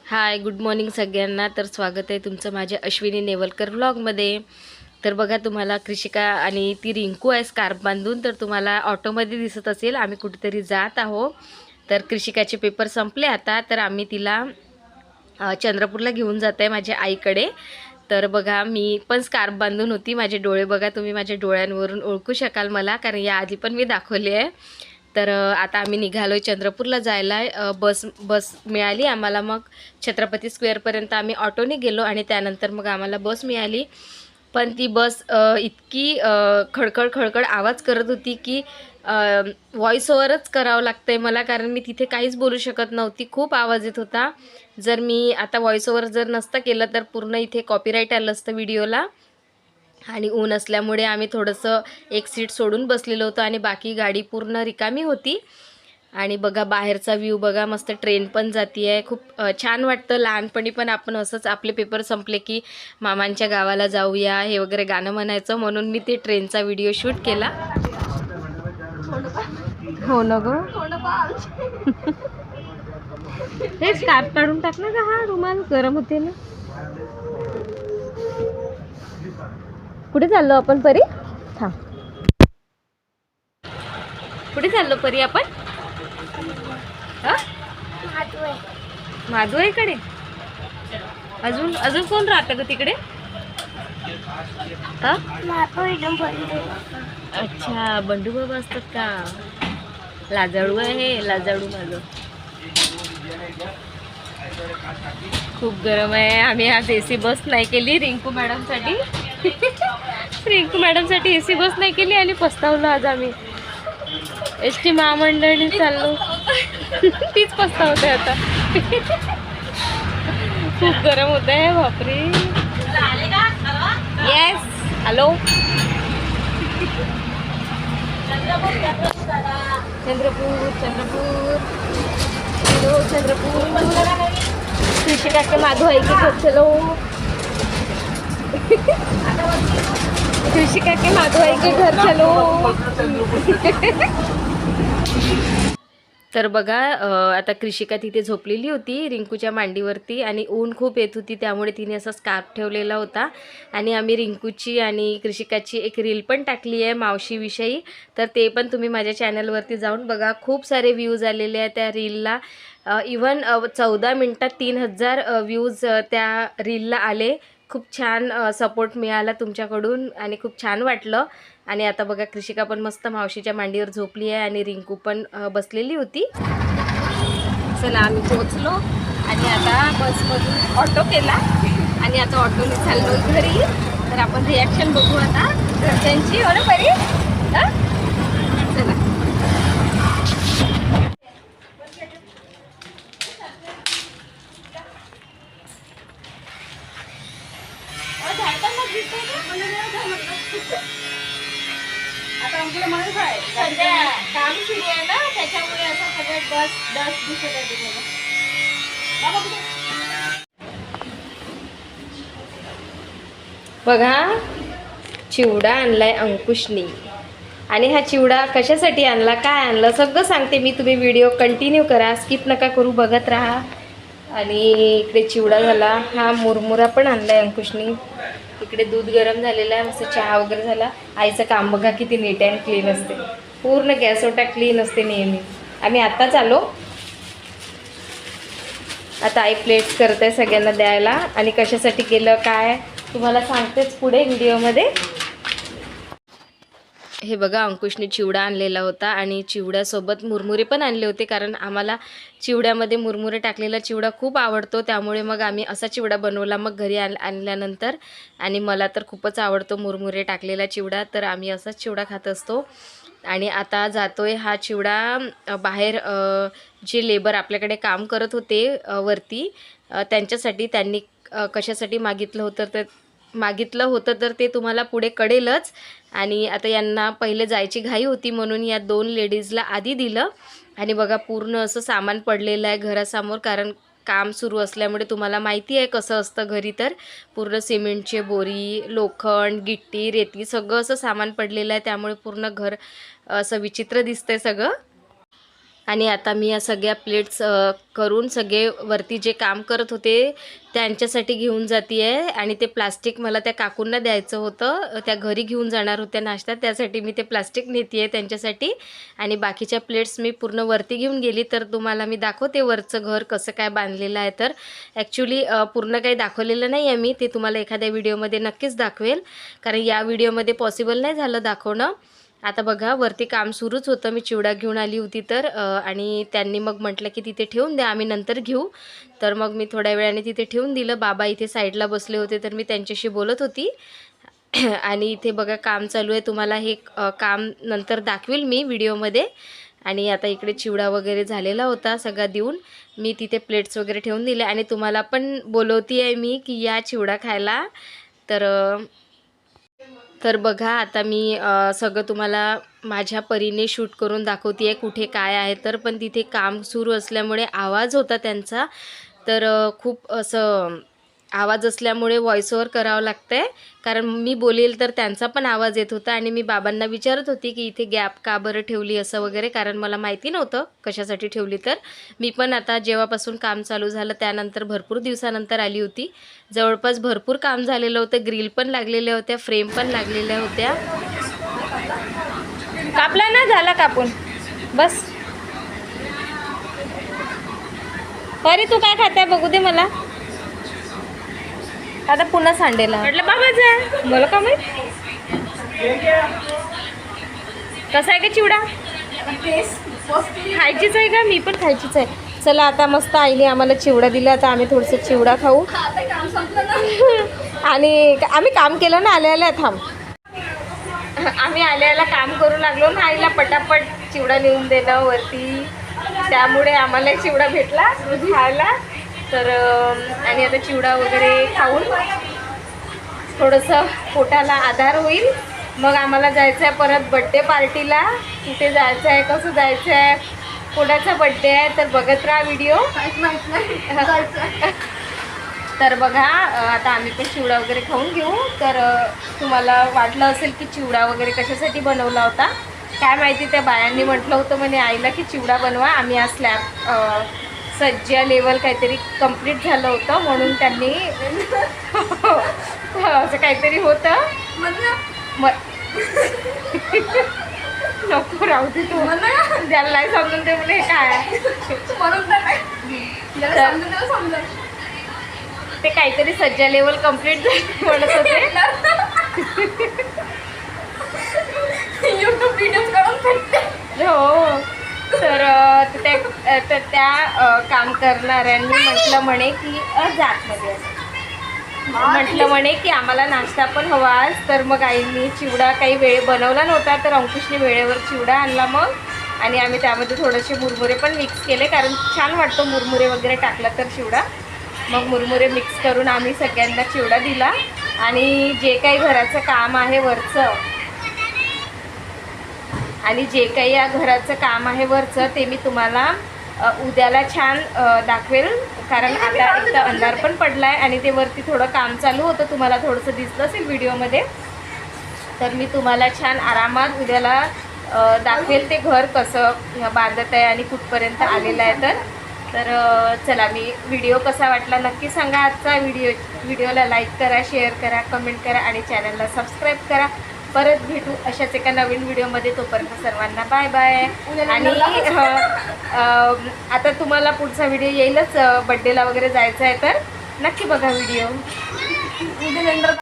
हाय, good morning सगळ्यांना. तर स्वागत आहे तुमचं माझ्या अश्विनी नेवलकर व्लॉगमध्ये. तर बघा, तुम्हाला कृषिका आणि ती रिंकू आहे स्कार्फ बांधून. तर तुम्हाला ऑटोमध्ये दिसत असेल आम्ही कुठेतरी जात आहो. तर कृषिकाचे पेपर संपले आता, तर आम्ही तिला चंद्रपूरला घेऊन जात आहे माझ्या आईकडे. तर बघा, मी पण स्कार्फ बांधून होती. माझे डोळे बघा, तुम्ही माझ्या डोळ्यांवरून ओळखू शकाल मला, कारण याआधी पण मी दाखवले आहे. तर आता आम्ही निघालो आहे चंद्रपूरला जायला. बस मिळाली आम्हाला. मग छत्रपती स्क्वेअरपर्यंत आम्ही ऑटोने गेलो आणि त्यानंतर मग आम्हाला बस मिळाली. पण ती बस इतकी खडखड खडखड आवाज करत होती की व्हॉइस ओव्हरच करावं लागतं आहे मला, कारण मी तिथे काहीच बोलू शकत नव्हती. खूप आवाज येत होता. जर मी आता व्हॉइस ओव्हर जर नसतं केलं तर पूर्ण इथे कॉपीराईट आलं असतं व्हिडिओला. आणि ऊन असल्यामुळे आम्ही थोडंसं एक सीट सोडून बसलेलो होतो आणि बाकी गाडी पूर्ण रिकामी होती. आणि बघा, बाहेरचा व्ह्यू बघा, मस्त ट्रेन पण जाती आहे. खूप छान वाटतं. लहानपणी पण आपण असंच आपले पेपर संपले की मामांच्या गावाला जाऊया हे वगैरे गाणं म्हणायचं, म्हणून मी ते ट्रेनचा व्हिडिओ शूट केला. हो ना गं. हे स्कार्फ काढून टाक ना का, हा रुमाल गरम होते ना. कुठे चाललो आपण परी? थांब. कुठे चाललो परी आपण? माधुआईकडे. अजून अजून कोण राहतं ग तिकडे? अच्छा, बंडू बाबा असतात का? लाजाळू आहे, लाजाळू माझं. खूप गरम आहे. आम्ही आज एसी बस नाही केली रिंकू मॅडमसाठी. रिंकू मॅडमसाठी एसी बस नाही केली आणि पस्तावलो आज आम्ही. एस टी महामंडळाने चाललो. तीच पस्तावते आता. खूप गरम होत आहे, बापरे. Yes, hello. चंद्रपूर चंद्रपूर चलो चंद्रपूर. कृषिका के माधुआई के घर चलो. कृषिका के माधुआई के घर चलो. तर बघा, आता कृषिका तिथे झोपलेली होती रिंकूच्या मांडीवरती आणि ऊन खूप येत होती, त्यामुळे तिने असा स्कार्फ ठेवलेला होता. आणि आम्ही रिंकूची आणि कृषिकाची एक रील पण टाकली आहे मावशीविषयी. तर ते पण तुम्ही माझ्या चॅनलवरती जाऊन बघा. खूप सारे व्ह्यूज आलेले आहेत त्या रीलला. इवन 14 मिनटात 3000 व्ह्यूज त्या रीलला आले. खूप छान सपोर्ट मिळाला तुमच्याकडून आणि खूप छान वाटलं. आणि आता बघा, कृषिका पण मस्त मावशीच्या मांडीवर झोपली आहे आणि रिंकू पण बसलेली होती. चला, आम्ही पोहोचलो आणि आता बसमधून ऑटो केला आणि आता ऑटोने चाललो घरी. तर आपण रिॲक्शन बघू आता घरच्यांची. हो ना बरी? चला. आता आमच्याला माहित आहे सध्या काम सुरू आहे ना, त्याच्यामुळे असं सगळं डस्ट दिसत आहे तुम्हाला. बघा, चिवडा आणलाय अंकुशनी. आणि हा चिवडा कशासाठी आणला, काय आणलं, सगळं सांगते मी. तुम्ही व्हिडिओ कंटिन्यू करा, स्किप नका करू, बघत राहा. आणि इकडे चिवडा झाला. हा मुरमुरा पण आणलाय अंकुशनी. इकडे दूध गरम झालेलं आहे, मस्त चहा वगैरे झाला. आईचं काम बघा किती नीट अँड क्लीन असते. पूर्ण गॅसओटा क्लीन असते नेहमी. आम्ही आत्ताच आलो. आता आई प्लेट्स करत आहे सगळ्यांना द्यायला. आणि कशासाठी केलं काय तुम्हाला सांगतेच पुढे व्हिडिओमध्ये. हे बघा, अंकुशने चिवडा आणलेला होता आणि चिवड्यासोबत मुरमुरे पण आणले होते, कारण आम्हाला चिवड्यामध्ये मुरमुरे टाकलेला चिवडा खूप आवडतो. त्यामुळे मग आम्ही असा चिवडा बनवला मग घरी आणल्यानंतर. आणि मला तर खूपच आवडतो मुरमुरे टाकलेला चिवडा, तर आम्ही असाच चिवडा खात असतो. आणि आता जातोय हा चिवडा बाहेर. जे लेबर आपल्याकडे काम करत होते वरती, त्यांच्यासाठी. त्यांनी कशासाठी मागितलं होतं तर ते तुम्हाला पुढे कळेलच. आणि आता यांना पहिले जायची घाई होती, म्हणून या 2 लेडीजला आधी दिलं. आणि बघा, पूर्ण असं सामान पडलेलं आहे घरासमोर, कारण काम सुरू असल्यामुळे तुम्हाला माहिती आहे कसं असतं घरी. तर पूर्ण सिमेंटचे बोरी, लोखंड, गिट्टी, रेती सगळं असं सामान पडलेलं आहे, त्यामुळे पूर्ण घर असं विचित्र दिसतंय सगळं. आणि आता मी या सगळ्या प्लेट्स करून सगळे वरती जे काम करत होते त्यांच्यासाठी घेऊन जाते आहे. आणि ते प्लास्टिक मला त्या काकूंना द्यायचं होतं, त्या घरी घेऊन जाणार होत्या नाश्ता, त्यासाठी मी ते प्लास्टिक नेते आहे त्यांच्यासाठी. आणि बाकीच्या प्लेट्स मी पूर्ण वरती घेऊन गेली. तर तुम्हाला मी दाखवते वरचं घर कसं काय बांधलेलं आहे. तर ॲक्च्युली पूर्ण काही दाखवलेलं नाही आहे मी, ते तुम्हाला एखाद्या व्हिडिओमध्ये नक्कीच दाखवेल, कारण या व्हिडिओमध्ये पॉसिबल नाही झालं दाखवणं. आता बघा वरती काम सुरूच होतं. मी चिवडा घेऊन आली होती तर आणि त्यांनी मग म्हटलं की तिथे ठेवून द्या, आम्ही नंतर घेऊ. तर मग मी थोड्या वेळाने तिथे ठेवून दिलं. बाबा इथे साईडला बसले होते तर मी त्यांच्याशी बोलत होती. आणि इथे बघा काम चालू आहे, तुम्हाला हे काम नंतर दाखवेल मी व्हिडिओमध्ये. आणि आता इकडे चिवडा वगैरे झालेला होता सगळा देऊन मी तिथे प्लेट्स वगैरे ठेवून दिले. आणि तुम्हाला पण बोलवती आहे मी की या चिवडा खायला. तर बघा आता मी सगळं तुम्हाला माझ्या परीने शूट करून दाखवते आहे कुठे काय आहे. तर पण तिथे काम सुरू असल्यामुळे आवाज होता त्यांचा, तर खूप असं आवाज असल्यामुळे व्हॉइस ओव्हर करावं लागतं आहे, कारण मी बोलेल तर त्यांचा पण आवाज येत होता. आणि मी बाबांना विचारत होती की इथे गॅप का बरं ठेवली असं वगैरे, कारण मला माहिती नव्हतं कशासाठी ठेवली. तर मी पण आता जेव्हापासून काम चालू झालं त्यानंतर भरपूर दिवसानंतर आली होती. जवळपास भरपूर काम झालेलं होतं, ग्रिल पण लागलेल्या होत्या, फ्रेम पण लागलेल्या होत्या. कापला ना, झाला कापून बस. अरे तू काय खाते बघू दे मला. आता पुन्हा सांडेला म्हटलं बाबा जा, मला का माहित कसा आहे का चिवडा. खायचीच आहे का, मी पण खायचीच आहे. चला आता मस्त आईने आम्हाला चिवडा दिला, आता आम्ही थोडंसं चिवडा खाऊ. आणि आम्ही काम केलं ना आल्या थांब, आम्ही आल्याला काम करू लागलो ना, आईला पटापट चिवडा नेऊन देणं वरती, त्यामुळे आम्हाला चिवडा भेटला खायला. तर आणि आता चिवडा वगैरे खाऊन थोडंसं पोटाला आधार होईल. मग आम्हाला जायचं आहे परत बड्डे पार्टीला. कुठे जायचं आहे, कसं जायचं आहे, कोणाचा बड्डे आहे, तर बघत राहा व्हिडिओ. तर बघा आता आम्ही पण चिवडा वगैरे खाऊन घेऊ. तर तुम्हाला वाटलं असेल की चिवडा वगैरे कशासाठी बनवला होता काय माहिती. त्या बायांनी म्हटलं होतं म्हणे आईला की चिवडा बनवा. आम्ही आज स्लॅब सज्जा लेवल काहीतरी कंप्लीट झालं होतं म्हणून त्यांनी असं काहीतरी होतं. नको राहू दे तू, ज्याला नाही समजून ते म्हणे काय ते काहीतरी सज्जा लेवल कंप्लीट म्हणत होते. यूट्यूब व्हिडिओ काढून हो. तर त्या काम करणाऱ्यांनी म्हटलं म्हणे की जातमध्ये म्हटलं म्हणे की आम्हाला नाश्ता पण हवा आज. तर मग आईनी चिवडा काही वेळ बनवला नव्हता, तर अंकुशने वेळेवर चिवडा आणला मग. आणि आम्ही त्यामध्ये थोडेसे मुरमुरे पण मिक्स केले, कारण छान वाटतो मुरमुरे वगैरे टाकला तर चिवडा. मग मुरमुरे मिक्स करून आम्ही सगळ्यांना चिवडा दिला. आणि जे काही घराचं काम आहे वरचं, आणि जे काही या घराचं काम आहे वरचं, ते मी तुम्हाला उद्याला छान दाखवेल, कारण आता एक तर अंधार पण पडला आहे आणि ते वरती थोडं काम चालू होतं, तुम्हाला थोडंसं दिसलं असेल व्हिडिओमध्ये. तर मी तुम्हाला छान आरामात उद्याला दाखवेल ते घर कसं बांधत आहे आणि कुठपर्यंत आलेलं आहे. तर चला, मी व्हिडिओ कसा वाटला नक्की सांगा. आजचा व्हिडिओला लाईक करा, शेअर करा, कमेंट करा आणि चॅनलला सबस्क्राईब करा. परत भेटू अशाच एका नवीन व्हिडिओमध्ये. तोपर्यंत सर्वांना बाय बाय. आणि आता तुम्हाला पुढचा व्हिडिओ येईलच, बड्डेला वगैरे जायचं आहे तर नक्की बघा व्हिडिओ.